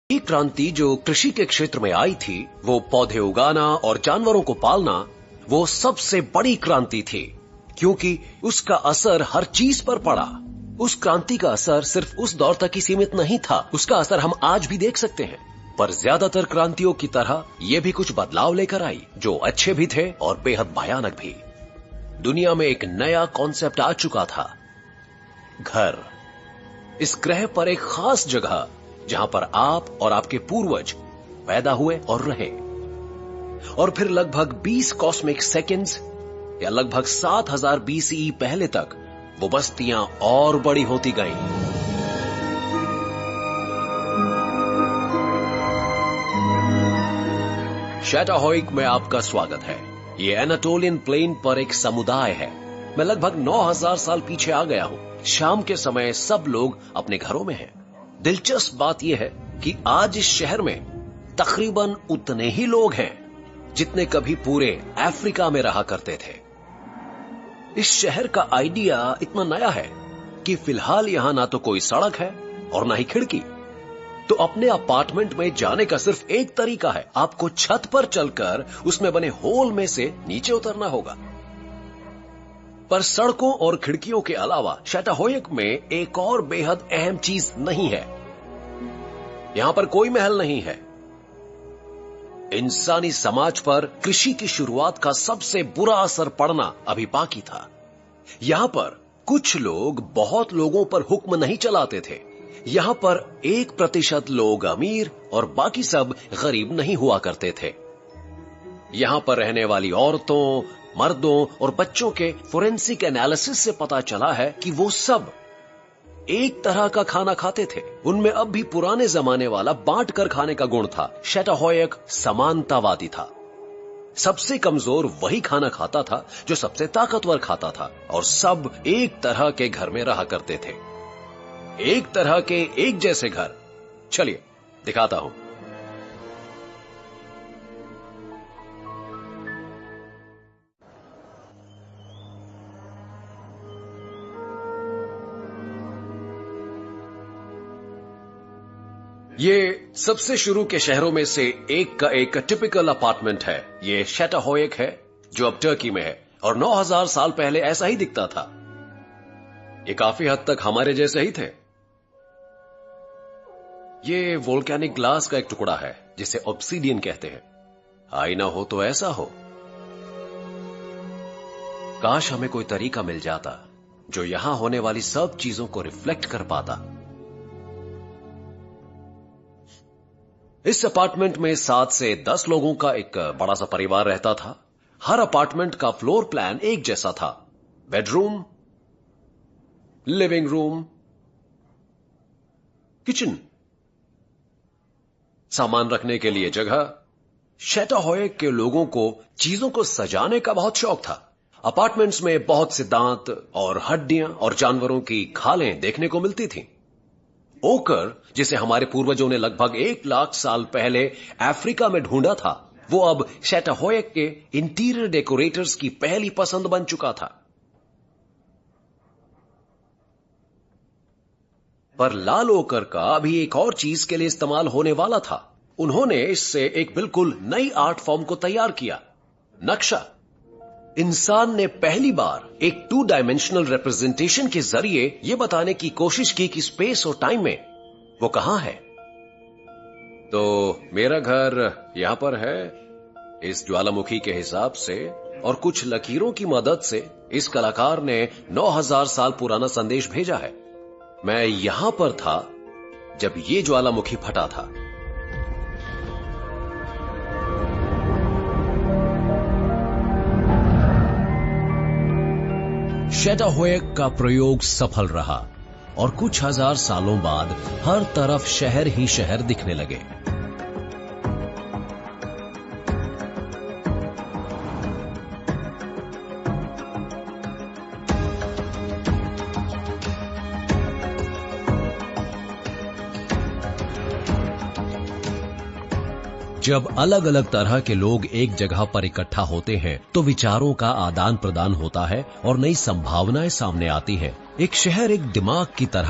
ये क्रांति जो कृषि के क्षेत्र में आई थी, वो पौधे उगाना और जानवरों को पालना, वो सबसे बड़ी क्रांति थी, क्योंकि उसका असर हर चीज पर पड़ा। उस क्रांति का असर सिर्फ उस दौर तक ही सीमित नहीं था, उसका असर हम आज भी देख सकते हैं। पर ज्यादातर क्रांतियों की तरह ये भी कुछ बदलाव लेकर आई, जो अच्छे भी थे और बेहद भयानक भी। दुनिया में एक नया कॉन्सेप्ट आ चुका था, घर। इस ग्रह पर एक खास जगह जहां पर आप और आपके पूर्वज पैदा हुए और रहे, और फिर लगभग 20 कॉस्मिक सेकेंड्स या लगभग 7000 BCE पहले तक वो बस्तियां और बड़ी होती गईं। शैटाहोइक में आपका स्वागत है। ये एनाटोलियन प्लेन पर एक समुदाय है। मैं लगभग 9000 साल पीछे आ गया हूं। शाम के समय सब लोग अपने घरों में हैं। दिलचस्प बात यह है कि आज इस शहर में तकरीबन उतने ही लोग हैं जितने कभी पूरे अफ्रीका में रहा करते थे। इस शहर का आइडिया इतना नया है कि फिलहाल यहां ना तो कोई सड़क है और ना ही खिड़की। तो अपने अपार्टमेंट में जाने का सिर्फ एक तरीका है, आपको छत पर चलकर उसमें बने होल में से नीचे उतरना होगा। पर सड़कों और खिड़कियों के अलावा शैटाहोइक में एक और बेहद अहम चीज नहीं है। यहां पर कोई महल नहीं है। इंसानी समाज पर कृषि की शुरुआत का सबसे बुरा असर पड़ना अभी बाकी था। यहां पर कुछ लोग बहुत लोगों पर हुक्म नहीं चलाते थे। यहां पर 1% लोग अमीर और बाकी सब गरीब नहीं हुआ करते थे। यहां पर रहने वाली औरतों, मर्दों और बच्चों के फोरेंसिक एनालिसिस से पता चला है कि वो सब एक तरह का खाना खाते थे। उनमें अब भी पुराने जमाने वाला बांट कर खाने का गुण था। शैटाहोइक समानतावादी था। सबसे कमजोर वही खाना खाता था जो सबसे ताकतवर खाता था, और सब एक तरह के घर में रहा करते थे। एक तरह के एक जैसे घर। चलिए दिखाता हूं। ये सबसे शुरू के शहरों में से एक का एक टिपिकल अपार्टमेंट है। ये शैटाहोइक है जो अब टर्की में है, और 9000 साल पहले ऐसा ही दिखता था। ये काफी हद तक हमारे जैसे ही थे। ये वोल्केनिक ग्लास का एक टुकड़ा है जिसे ऑब्सीडियन कहते हैं। आईना हो तो ऐसा हो। काश हमें कोई तरीका मिल जाता जो यहां होने वाली सब चीजों को रिफ्लेक्ट कर पाता। इस अपार्टमेंट में 7 से 10 लोगों का एक बड़ा सा परिवार रहता था। हर अपार्टमेंट का फ्लोर प्लान एक जैसा था। बेडरूम, लिविंग रूम, किचन, सामान रखने के लिए जगह। शैटाहोइक के लोगों को चीजों को सजाने का बहुत शौक था। अपार्टमेंट्स में बहुत से दांत और हड्डियां और जानवरों की खालें देखने को मिलती थीं। ओकर, जिसे हमारे पूर्वजों ने लगभग 1 लाख साल पहले अफ्रीका में ढूंढा था, वो अब शैटाहोइक के इंटीरियर डेकोरेटर्स की पहली पसंद बन चुका था। पर लाल ओकर का अभी एक और चीज के लिए इस्तेमाल होने वाला था। उन्होंने इससे एक बिल्कुल नई आर्ट फॉर्म को तैयार किया, नक्शा। इंसान ने पहली बार एक 2 डायमेंशनल रिप्रेजेंटेशन के जरिए यह बताने की कोशिश की कि स्पेस और टाइम में वो कहां है। तो मेरा घर यहां पर है इस ज्वालामुखी के हिसाब से, और कुछ लकीरों की मदद से इस कलाकार ने 9000 साल पुराना संदेश भेजा है। मैं यहां पर था जब ये ज्वालामुखी फटा था। शैटाहोइक का प्रयोग सफल रहा, और कुछ हजार सालों बाद हर तरफ शहर ही शहर दिखने लगे। जब अलग अलग तरह के लोग एक जगह पर इकट्ठा होते हैं तो विचारों का आदान प्रदान होता है और नई संभावनाएं सामने आती हैं। एक शहर एक दिमाग की तरह